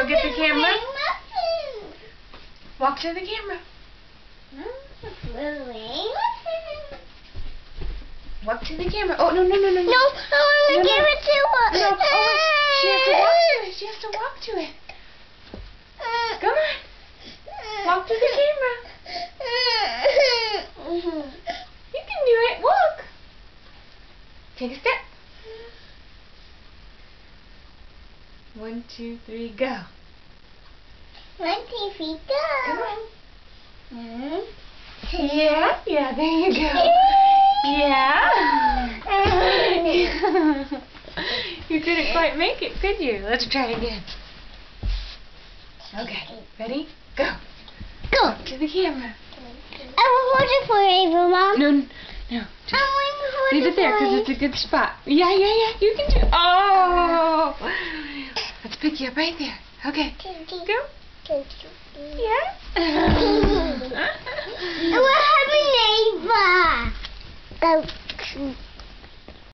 Go get the camera. Walk to the camera. Walk to the camera. Oh, no. No, I want to give it to her. No, oh, she has to walk to it. She has to walk to it. Come on. Walk to the camera. You can do it. Walk. Take a step. 1, 2, 3, go. 1, 2, 3, go. Come on. Yeah, there you go. Yeah. You couldn't quite make it, could you? Let's try again. Okay, ready? Go. Go. To the camera. I will hold it forever, Mom. No. Just leave it there because it's a good spot. Yeah. You can do. Oh. Let's pick you up right there. Okay. Go. Yeah.